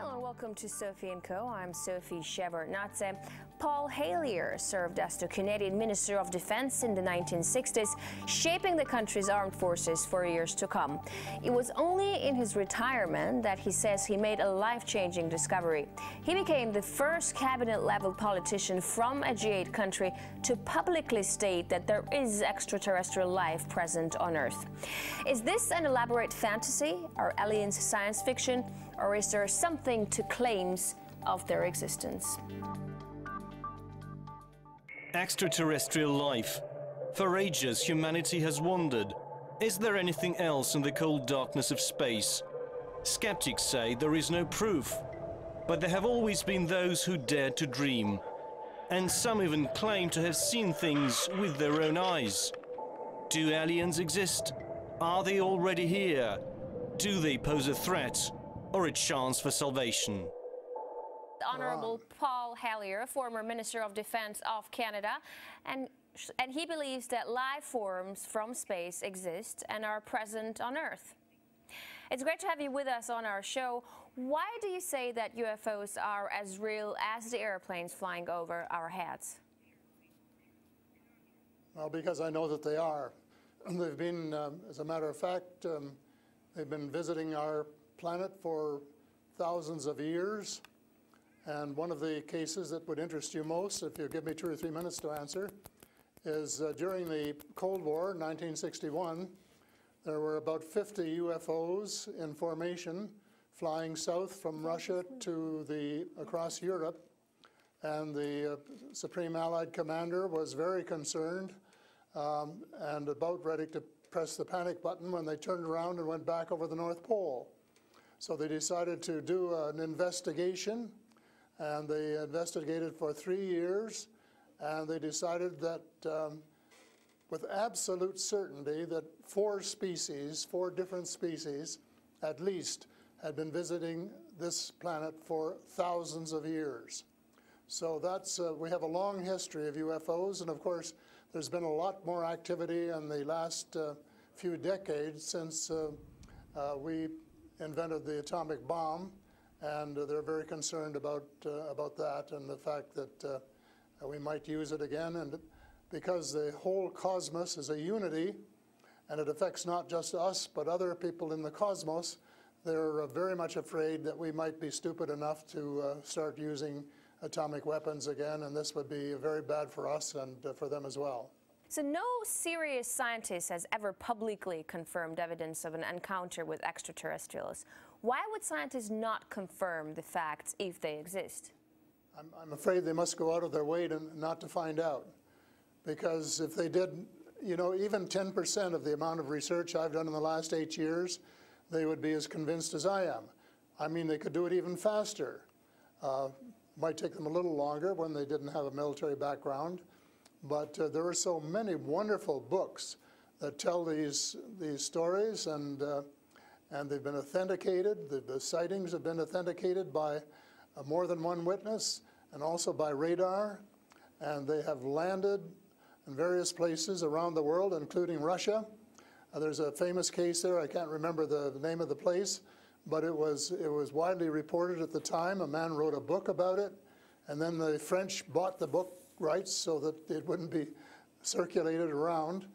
Hello and welcome to Sophie & Co. I'm Sophie Shevardnadze. Paul Hellyer served as the Canadian Minister of Defense in the 1960s, shaping the country's armed forces for years to come. It was only in his retirement that he says he made a life-changing discovery. He became the first cabinet-level politician from a G8 country to publicly state that there is extraterrestrial life present on Earth. Is this an elaborate fantasy? Are aliens science fiction? Or is there something to claims of their existence? Extraterrestrial life. For ages, humanity has wondered, is there anything else in the cold darkness of space? Skeptics say there is no proof, but there have always been those who dared to dream. And some even claim to have seen things with their own eyes. Do aliens exist? Are they already here? Do they pose a threat or a chance for salvation? Honorable Paul Hellyer, former Minister of Defense of Canada, and he believes that life forms from space exist and are present on Earth. It's great to have you with us on our show. Why do you say that UFOs are as real as the airplanes flying over our heads? Well, because I know that they are. They've been, as a matter of fact, they've been visiting our planet for thousands of years. And one of the cases that would interest you most, if you give me 2 or 3 minutes to answer, is during the Cold War, 1961, there were about 50 UFOs in formation flying south from Russia to across Europe. And the Supreme Allied Commander was very concerned and about ready to press the panic button when they turned around and went back over the North Pole. So they decided to do an investigation, and they investigated for 3 years, and they decided that with absolute certainty that 4 different species at least, had been visiting this planet for thousands of years. So that's, we have a long history of UFOs, and of course there's been a lot more activity in the last few decades since we invented the atomic bomb, and they're very concerned about that and the fact that we might use it again. And because the whole cosmos is a unity, and it affects not just us but other people in the cosmos, they're very much afraid that we might be stupid enough to start using atomic weapons again, and this would be very bad for us and for them as well. So no serious scientist has ever publicly confirmed evidence of an encounter with extraterrestrials. Why would scientists not confirm the facts if they exist? I'm afraid they must go out of their way not to find out. Because if they did, you know, even 10% of the amount of research I've done in the last 8 years, they would be as convinced as I am. I mean, they could do it even faster. Might take them a little longer when they didn't have a military background. But there are so many wonderful books that tell these stories, and they've been authenticated. The sightings have been authenticated by more than one witness, and also by radar. And they have landed in various places around the world, including Russia. There's a famous case there. I can't remember the name of the place, but it was widely reported at the time. A man wrote a book about it, and then the French bought the book rights so that it wouldn't be circulated around.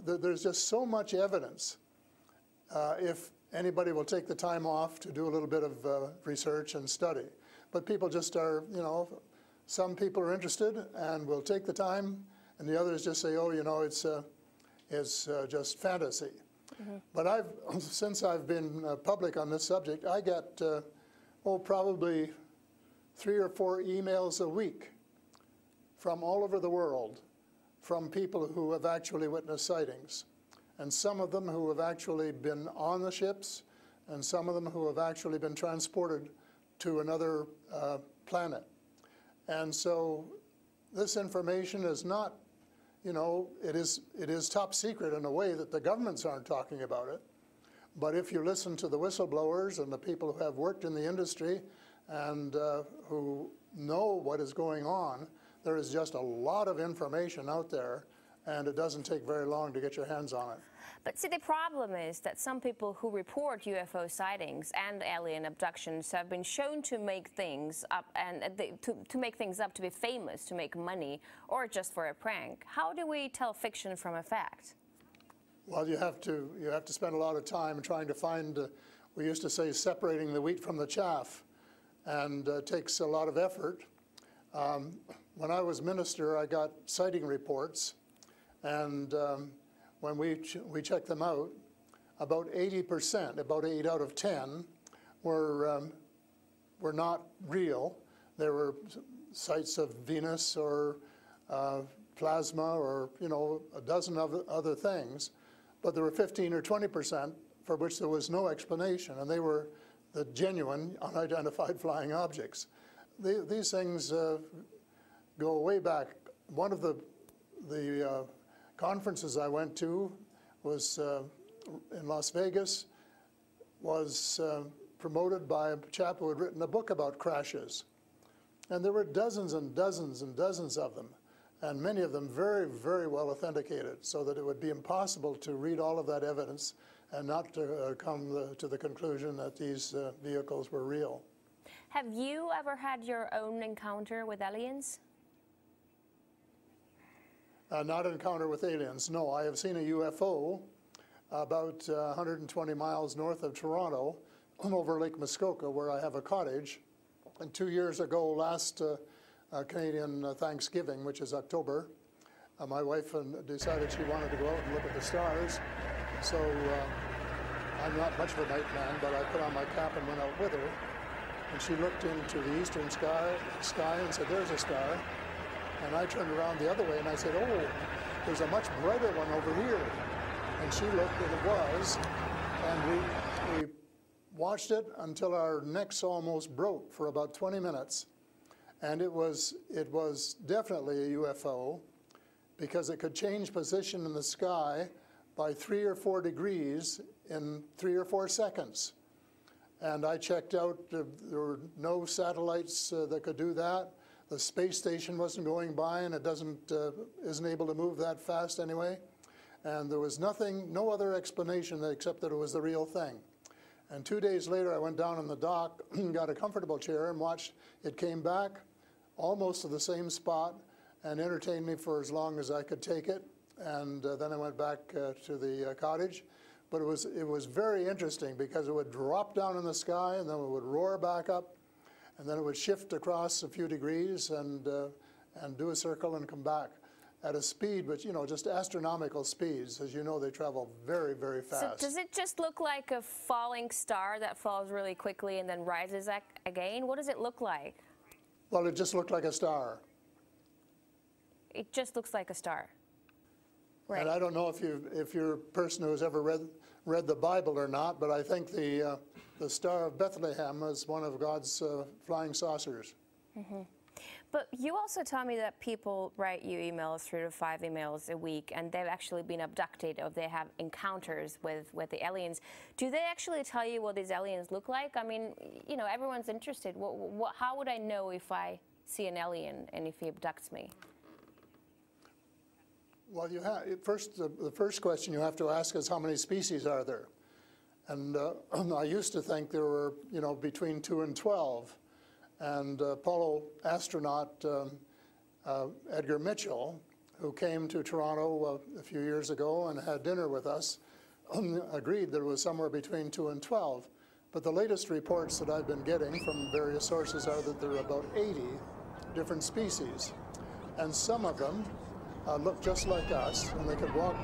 There's just so much evidence. If anybody will take the time off to do a little bit of research and study. But people just are, you know, some people are interested and will take the time, and the others just say, oh, you know, it's just fantasy. Mm-hmm. But since I've been public on this subject, I get, probably 3 or 4 emails a week from all over the world from people who have actually witnessed sightings. And some of them who have actually been on the ships, and some of them who have actually been transported to another planet. And so this information is not, you know, it is top secret in a way that the governments aren't talking about it. But if you listen to the whistleblowers and the people who have worked in the industry and who know what is going on, there is just a lot of information out there and it doesn't take very long to get your hands on it. But see, the problem is that some people who report UFO sightings and alien abductions have been shown to make things up to make things up to be famous, to make money, or just for a prank. How do we tell fiction from a fact? Well, you have to spend a lot of time trying to find. We used to say separating the wheat from the chaff, and it takes a lot of effort. When I was minister, I got sighting reports, and when we checked them out, about 80%, about 8 out of 10, were not real. There were sights of Venus or plasma or a dozen other things, but there were 15 or 20% for which there was no explanation, and they were the genuine unidentified flying objects. These things go way back. One of the conferences I went to was in Las Vegas, was promoted by a chap who had written a book about crashes. And there were dozens and dozens and dozens of them, and many of them very, very well authenticated, so that it would be impossible to read all of that evidence and not to come to the conclusion that these vehicles were real. Have you ever had your own encounter with aliens? Not an encounter with aliens, no. I have seen a UFO about 120 miles north of Toronto over Lake Muskoka, where I have a cottage. And 2 years ago, last Canadian Thanksgiving, which is October, my wife decided she wanted to go out and look at the stars. So I'm not much of a night man, but I put on my cap and went out with her. And she looked into the eastern sky and said, "There's a star." And I turned around the other way and I said, "Oh, there's a much brighter one over here." And she looked and it was. And we watched it until our necks almost broke for about 20 minutes. And it was definitely a UFO, because it could change position in the sky by 3 or 4 degrees in 3 or 4 seconds. And I checked out, there were no satellites that could do that. The space station wasn't going by, and it isn't able to move that fast anyway. And there was no other explanation except that it was the real thing. And 2 days later, I went down on the dock, got a comfortable chair, and watched it came back almost to the same spot and entertained me for as long as I could take it. And then I went back to the cottage. But it was very interesting, because it would drop down in the sky and then it would roar back up, and then it would shift across a few degrees and do a circle and come back at a speed, but just astronomical speeds. As you know, they travel very, very fast. So does it just look like a falling star that falls really quickly and then rises again? What does it look like? Well, it just looked like a star. It just looks like a star. Right. And I don't know if you're a person who's ever read the Bible or not, but I think the Star of Bethlehem is one of God's flying saucers. Mm-hmm. But you also tell me that people write you emails, 3 to 5 emails a week, and they've actually been abducted, or they have encounters with the aliens. Do they actually tell you what these aliens look like? I mean, everyone's interested. How would I know if I see an alien and if he abducts me? Well, the first question you have to ask is, how many species are there? And I used to think there were, between 2 and 12. And Apollo astronaut Edgar Mitchell, who came to Toronto a few years ago and had dinner with us, agreed that it was somewhere between 2 and 12. But the latest reports that I've been getting from various sources are that there are about 80 different species. And some of them look just like us, and they could walk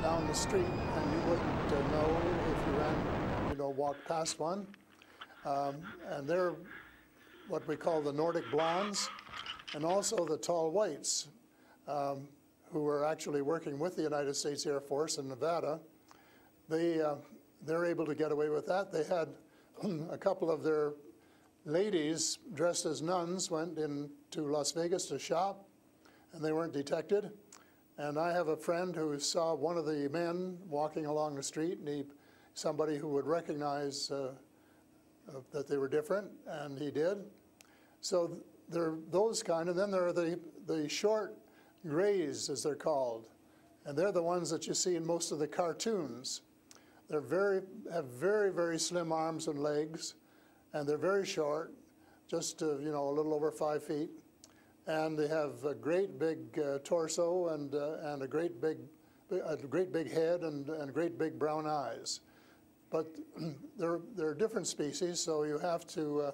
down the street and you wouldn't know if you ran, walked past one. And they're what we call the Nordic blondes, and also the tall whites, who were actually working with the United States Air Force in Nevada. They're able to get away with that. They had a couple of their ladies dressed as nuns went into Las Vegas to shop, and they weren't detected. And I have a friend who saw one of the men walking along the street, and somebody who would recognize that they were different, and he did. So there are those kind, and then there are the short grays, as they're called, and they're the ones that you see in most of the cartoons. They're have very, very slim arms and legs, and they're very short, just a little over 5 feet, and they have a great big torso and a great big head and great big brown eyes. But they're different species, so you have to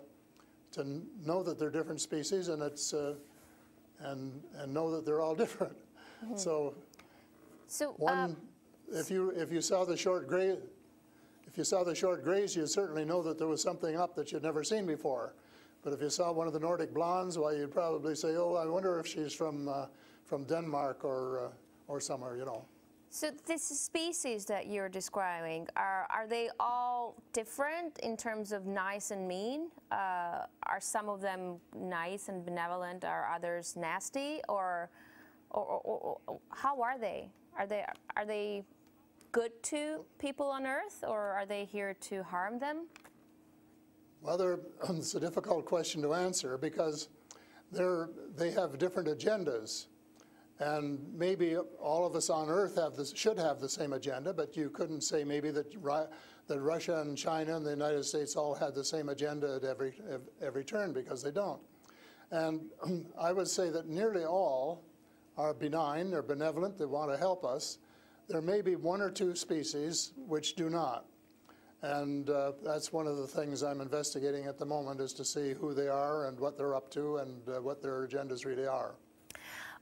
know that they're different species, and it's and know that they're all different. Mm-hmm. So if you saw the short gray, you'd certainly know that there was something up that you'd never seen before. But if you saw one of the Nordic blondes, well, you'd probably say, "Oh, I wonder if she's from Denmark or somewhere," So this species that you're describing, are they all different in terms of nice and mean? Are some of them nice and benevolent? Are others nasty? Or how are they? Are they good to people on Earth, or are they here to harm them? Well, it's a difficult question to answer because they have different agendas. And maybe all of us on Earth should have the same agenda, but you couldn't say maybe that Russia and China and the United States all had the same agenda at every turn, because they don't. And I would say that nearly all are benign, they're benevolent, they want to help us. There may be one or two species which do not. And that's one of the things I'm investigating at the moment, is to see who they are and what they're up to and what their agendas really are.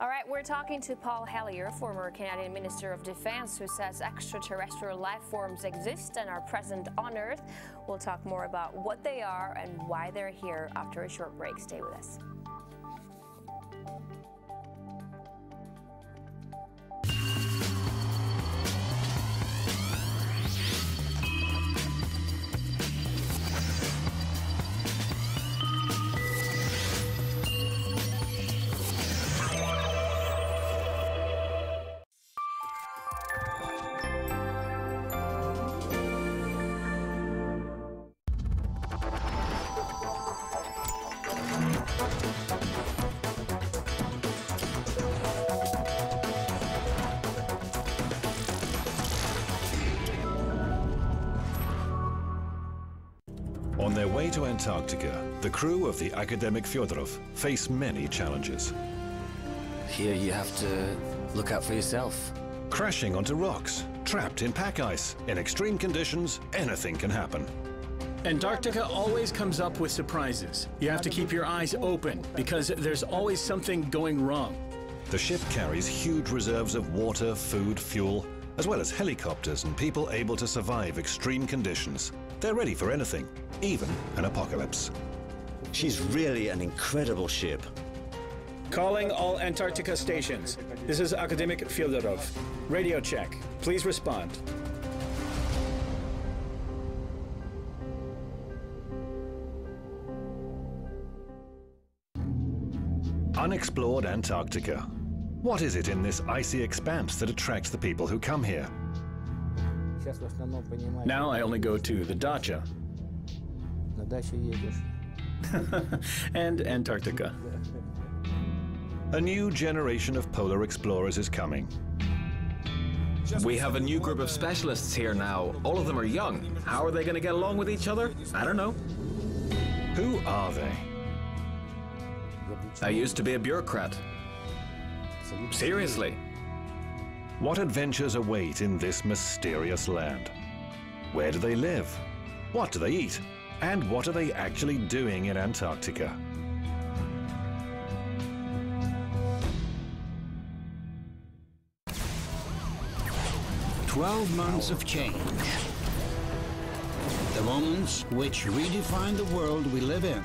All right, we're talking to Paul Hellyer, former Canadian Minister of Defense, who says extraterrestrial life forms exist and are present on Earth. We'll talk more about what they are and why they're here after a short break. Stay with us. On their way to Antarctica, the crew of the academic Fyodorov face many challenges. Here you have to look out for yourself. Crashing onto rocks, trapped in pack ice. In extreme conditions, anything can happen. Antarctica always comes up with surprises. You have to keep your eyes open because there's always something going wrong. The ship carries huge reserves of water, food, fuel, as well as helicopters and people able to survive extreme conditions. They're ready for anything, even an apocalypse. She's really an incredible ship. Calling all Antarctica stations. This is Academic Fyodorov. Radio check. Please respond. Unexplored Antarctica. What is it in this icy expanse that attracts the people who come here? Now I only go to the dacha. And Antarctica. A new generation of polar explorers is coming. We have a new group of specialists here now. All of them are young. How are they going to get along with each other? I don't know. Who are they? I used to be a bureaucrat. Seriously. What adventures await in this mysterious land? Where do they live? What do they eat? And what are they actually doing in Antarctica? "12 months of change. The moments which redefine the world we live in.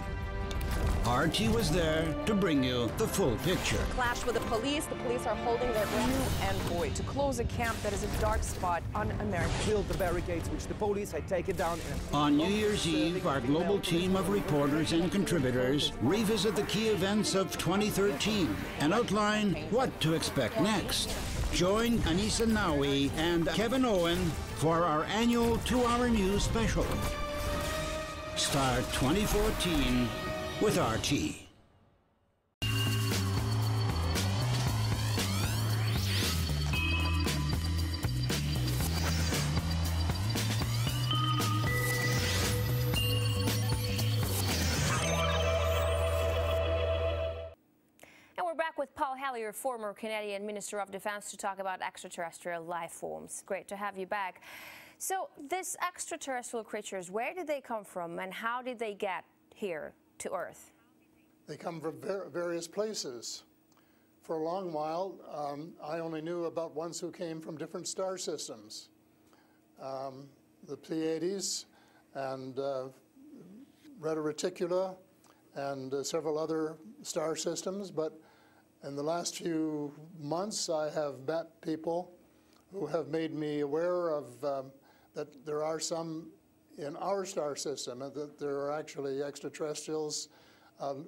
Rt was there to bring you the full picture. Clash with the police. The police are holding their breath. And boy, to close a camp that is a dark spot on America. Build the barricades which the police had taken down. On New Year's Eve, our global team of reporters and contributors revisit the key events of 2013 and outline what to expect next. Join Anissa Nawi and Kevin Owen for our annual 2-hour news special. Start 2014 with RT. Paul Hellyer, former Canadian Minister of Defense, to talk about extraterrestrial life forms. Great to have you back. So these extraterrestrial creatures, where did they come from and how did they get here to Earth? They come from various places. For a long while, I only knew about ones who came from different star systems. The Pleiades and Ret Reticula and several other star systems, but in the last few months I have met people who have made me aware of that there are some in our star system, and that there are actually extraterrestrials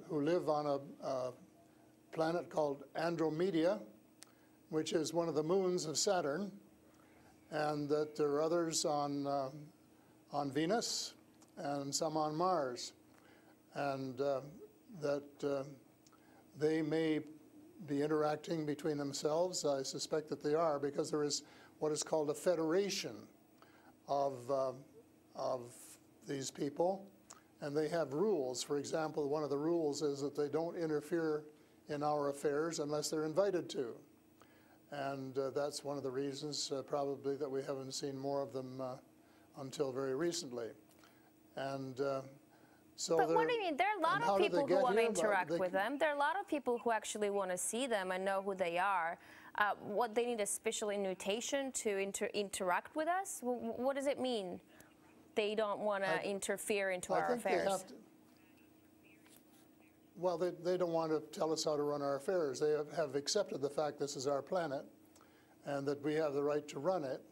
who live on a planet called Andromeda, which is one of the moons of Saturn, and that there are others on Venus and some on Mars, and that they may be interacting between themselves. I suspect that they are, because there is what is called a federation of these people, and they have rules. For example, one of the rules is that they don't interfere in our affairs unless they're invited to. And that's one of the reasons probably that we haven't seen more of them until very recently. And so but what do you mean? There are a lot of people who want to interact with them. There are a lot of people who actually want to see them and know who they are. What, they need a special invitation to interact with us? What does it mean? They don't want to interfere into our affairs. Well, they don't want to tell us how to run our affairs. They have accepted the fact this is our planet and that we have the right to run it.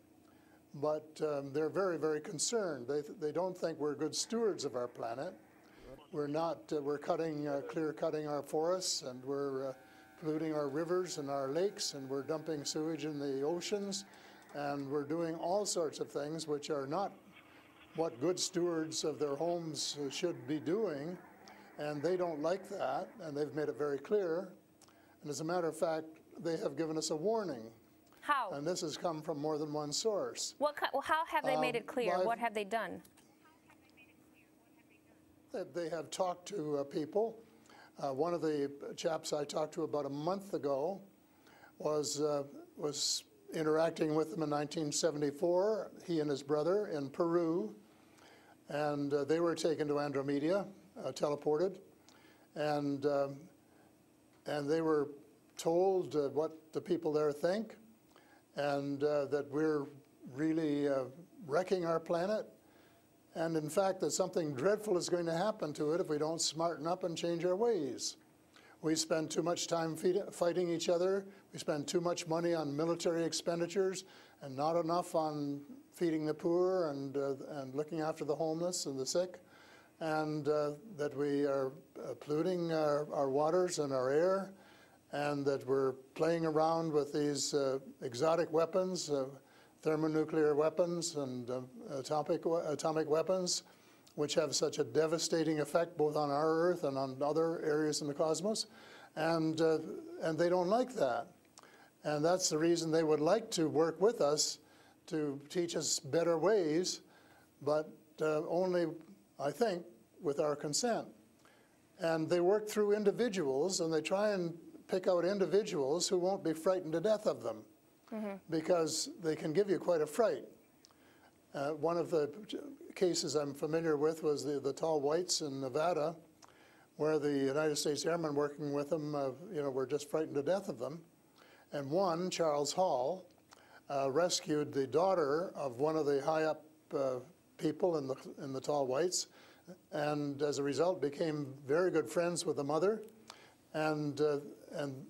But they're very, very concerned. They don't think we're good stewards of our planet. We're not. We're clear-cutting our forests, and we're polluting our rivers and our lakes, and we're dumping sewage in the oceans, and we're doing all sorts of things which are not what good stewards of their homes should be doing. And they don't like that, and they've made it very clear. And as a matter of fact, they have given us a warning. How? And this has come from more than one source. How have they made it clear? What have they done? They have talked to people. One of the chaps I talked to about a month ago was interacting with them in 1974, he and his brother, in Peru. And they were taken to Andromeda. Teleported, and they were told what the people there think, and that we're really wrecking our planet, and in fact that something dreadful is going to happen to it if we don't smarten up and change our ways. We spend too much time fighting each other. We spend too much money on military expenditures and not enough on feeding the poor and looking after the homeless and the sick. And that we are polluting our waters and our air, and that we're playing around with these exotic weapons, thermonuclear weapons and atomic weapons, which have such a devastating effect both on our Earth and on other areas in the cosmos. And they don't like that. And that's the reason they would like to work with us to teach us better ways, but only, I think, with our consent. And they work through individuals, and they try and pick out individuals who won't be frightened to death of them, because they can give you quite a fright. One of the cases I'm familiar with was the tall whites in Nevada, where the United States Airmen working with them, were just frightened to death of them. And one, Charles Hall, rescued the daughter of one of the high-up people in the tall whites, and as a result became very good friends with the mother. And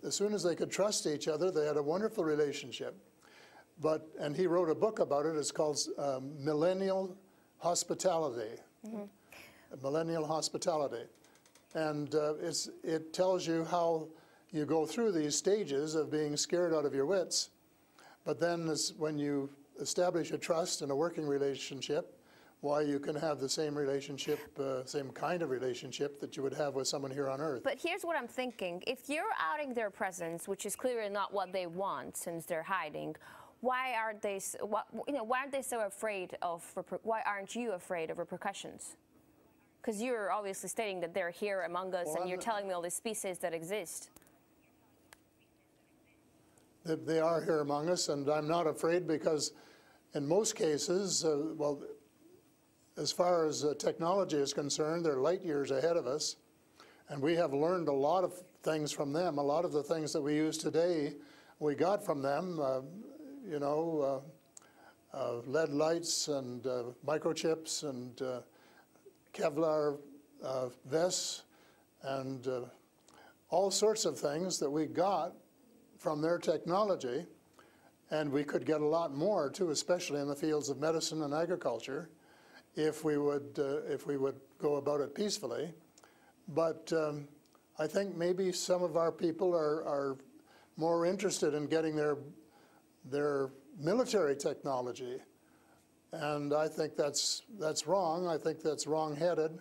as soon as they could trust each other, they had a wonderful relationship. And he wrote a book about it. It's called Millennial Hospitality. Millennial Hospitality. And it tells you how you go through these stages of being scared out of your wits. But then when you establish a trust and a working relationship, why you can have the same relationship, same kind of relationship that you would have with someone here on Earth. But here's what I'm thinking. If you're outing their presence, which is clearly not what they want since they're hiding, why aren't they so afraid of, why aren't you afraid of repercussions? Because you're obviously stating that they're here among us, and you're telling me all these species that exist. They are here among us, and I'm not afraid because in most cases, well, as far as technology is concerned, they're light years ahead of us, and we have learned a lot of things from them. A lot of the things that we use today, we got from them, you know, lead lights and microchips and Kevlar vests and all sorts of things that we got from their technology, and we could get a lot more too, especially in the fields of medicine and agriculture, if we would go about it peacefully. But I think maybe some of our people are more interested in getting their military technology, and I think that's wrong. I think that's wrong-headed,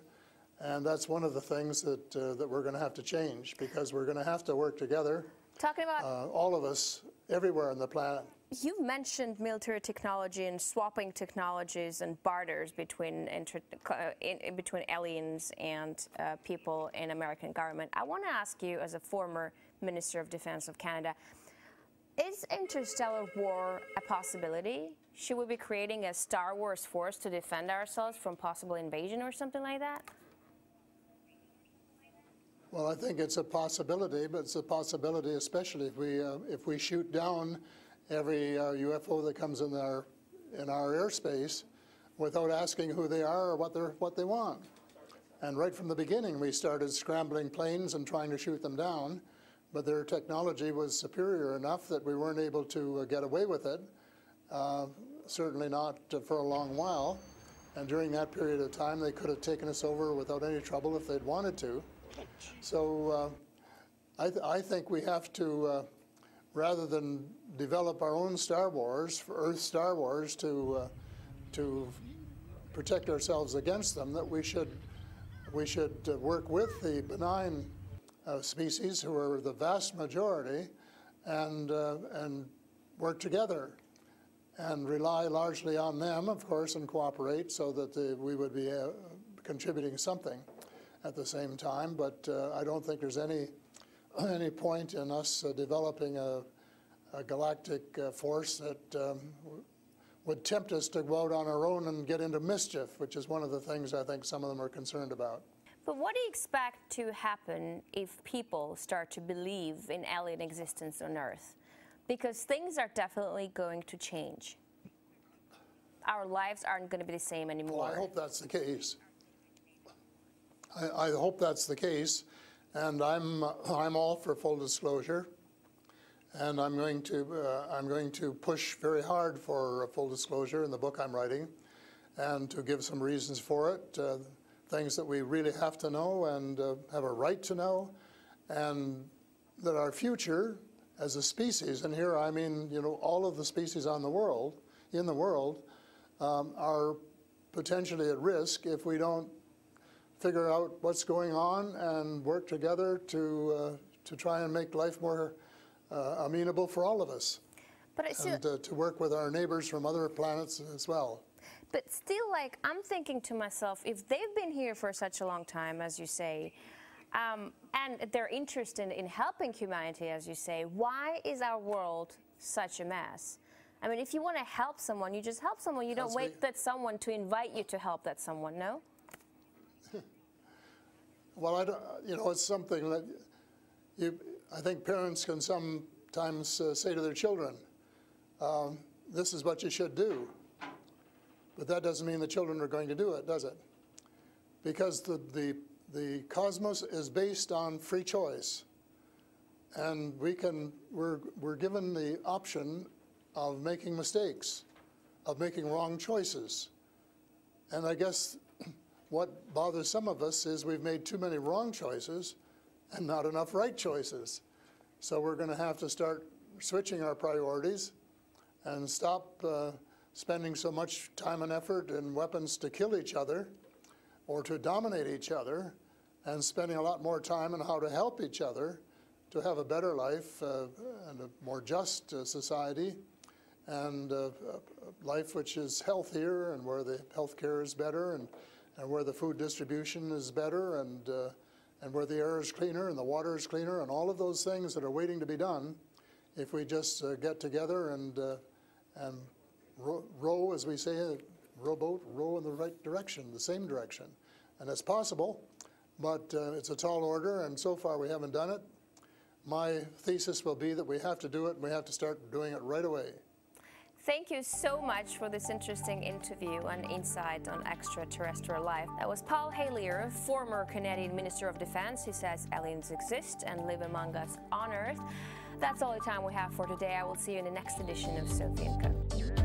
and that's one of the things that that we're going to have to change, because we're going to have to work together. Talking about all of us, everywhere on the planet. You've mentioned military technology and swapping technologies and barters between between aliens and people in American government. I want to ask you, as a former Minister of Defense of Canada, is interstellar war a possibility? Should we be creating a Star Wars force to defend ourselves from possible invasion or something like that? Well, I think it's a possibility, but it's a possibility especially if we shoot down every UFO that comes in our airspace without asking who they are or what they want. And right from the beginning, we started scrambling planes and trying to shoot them down, but their technology was superior enough that we weren't able to get away with it. Certainly not for a long while. And during that period of time, they could have taken us over without any trouble if they'd wanted to. So I think we have to, rather than develop our own Star Wars, Earth Star Wars, to protect ourselves against them, that we should work with the benign species, who are the vast majority, and work together and rely largely on them, of course, and cooperate so that we would be contributing something at the same time. But I don't think there's any point in us developing a galactic force that would tempt us to go out on our own and get into mischief, which is one of the things I think some of them are concerned about. But what do you expect to happen if people start to believe in alien existence on Earth? Because things are definitely going to change. Our lives aren't going to be the same anymore. Well, I hope that's the case. I hope that's the case, and I'm all for full disclosure, and I'm going to push very hard for full disclosure in the book I'm writing, and to give some reasons for it, things that we really have to know and have a right to know, and that our future as a species, and here I mean, you know, all of the species in the world, are potentially at risk if we don't figure out what's going on and work together to try and make life more amenable for all of us, and to work with our neighbors from other planets as well. But still, like, I'm thinking to myself, if they've been here for such a long time, as you say, and they're interested in helping humanity, as you say, why is our world such a mess? I mean, if you want to help someone, you just help someone. You don't wait for someone to invite you to help that someone, no? Well, I don't, you know, it's something that I think parents can sometimes say to their children, this is what you should do. But that doesn't mean the children are going to do it, does it? Because the cosmos is based on free choice. And we're given the option of making mistakes, of making wrong choices. And I guess what bothers some of us is we've made too many wrong choices and not enough right choices. So we're going to have to start switching our priorities and stop spending so much time and effort and weapons to kill each other or to dominate each other, and spending a lot more time on how to help each other to have a better life and a more just society, and a life which is healthier, and where the health care is better, and where the food distribution is better, and where the air is cleaner and the water is cleaner, and all of those things that are waiting to be done if we just get together and row, as we say, rowboat, row in the right direction, the same direction. And it's possible, but it's a tall order, and so far we haven't done it. My thesis will be that we have to do it, and we have to start doing it right away. Thank you so much for this interesting interview and insight on extraterrestrial life. That was Paul Hellyer, former Canadian Minister of Defense, who says aliens exist and live among us on Earth. That's all the time we have for today. I will see you in the next edition of Sophie & Co.